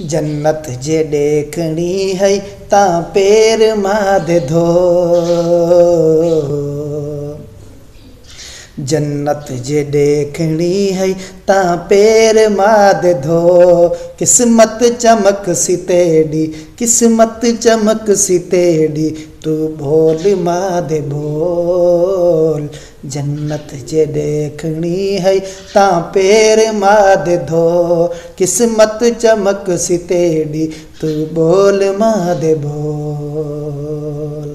जन्नत जे देखनी है ता पैर माद धो, जन्नत जे देखनी है ता पैर माद धो। किस्मत चमक सी तेरी, किस्मत चमक सी तेरी, तू भोल माद बोल। जन्नत जे देखनी है ता पैर माद धो, किस्मत चमक सी तेरी, तू बोल माद बोल।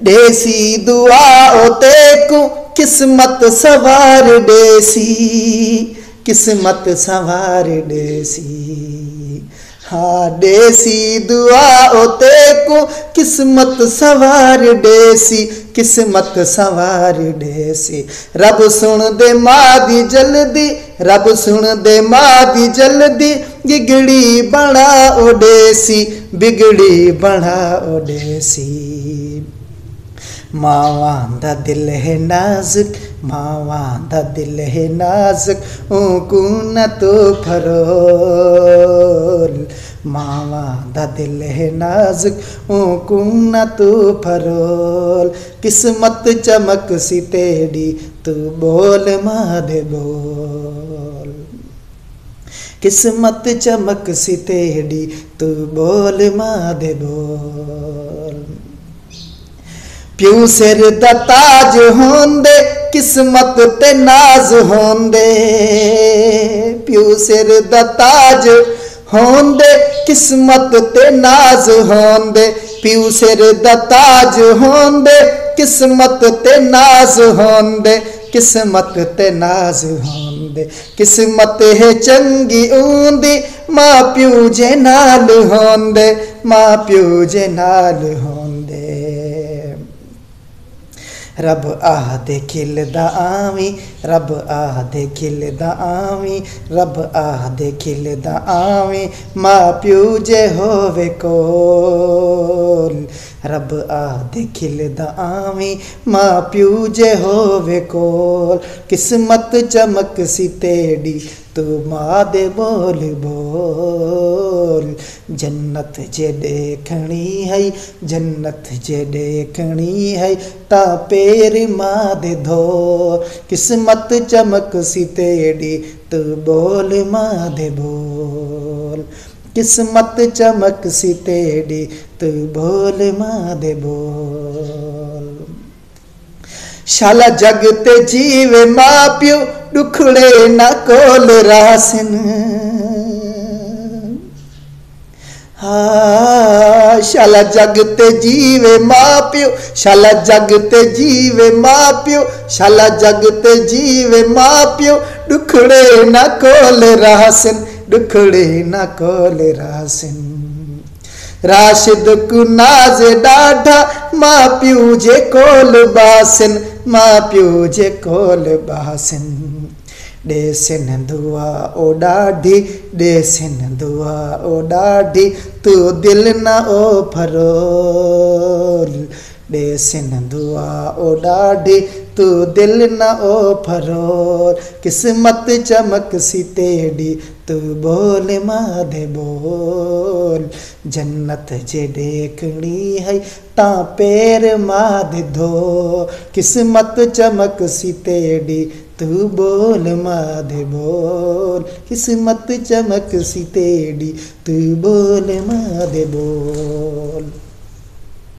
देसी दुआ ओ तेकू किस्मत सवार देसी, किस्मत सवार देसी। हाँ देसी दुआ ओ तेकू किस्मत सवार देसी, किस्मत सवार देसी। रब सुन दे मादी जल्दी, रब सुन दे मादी जल्दी, बिगड़ी बना ओ देसी, बिगड़ी बना ओ देसी। मावां दा दिल है नाजुक, मावां दा दिल है नाजुक, ऊकू न तो फरोल। मावां दा दिल है नाजुक, ऊकू न तो फरोल। किस्मत चमक सी तेरी, तू बोल मादे बोल। किस्मत चमक सी तेरी, तू बोल मादे बोल। प्यू सिर दा ताज होंदे, किस्मत ते नाज होंदे। प्यू सिर दा ताज होंदे, किस्मत ते नाज होंदे। प्यू सिर दा ताज होंदे, किस्मत ते नाज होंदे, किस्मत ते नाज होंदे। किस्मत है चंगी ऊंदी, मां प्यू जे नाल होंदे, मां प्यू जे नाल होंदे। रब आदे खिलदा आवी, रब आदे खिलदा आवी, रब आदे खिलदा आवी, मां प्यू जे होवे कोल। रब आदे खिलदा आवी, मां प्यू जे होवे कोल। किस्मत चमक सी तेरी, तू मादे बोल बोल। जन्नत जे देखनी है, जन्नत जे देखनी है, ता पैर मादे धो। किस्मत चमक सी तेरी, तू बोल मादे बोल। किस्मत चमक सी तेरी, तू बोल मादे बोल। शाला जगते जीवे मां प्यो, दुखड़े ना कोल रासिन। हाँ शाला जगते जीवे मां प्यो, शाला जगते जीवे मां प्यो, शाला जगते जीवे मां प्यो, दुखड़े ना कोल रासिन, दुखड़े ना कोल रासिन। राशिद को नाज डाढ़ा, मां प्यू जे कोल बासिन, मां प्यू जे कोल बासिन। देसिन दुआ ओ डाढ़ी, देसिन दुआ ओ डाढ़ी, तू दिल ना ओ फरोल। देसिन दुआ ओ डाढ़ी, तू दिल ना ओ फरोल। किस्मत चमक सी तेरी, तू बोल मादे बोल। जन्नत जे देखनी है ता पैर माद धो। किस्मत चमक सी तेरी, तू बोल मादे बोल। किस्मत चमक सी तेरी, तू बोल मादे बोल।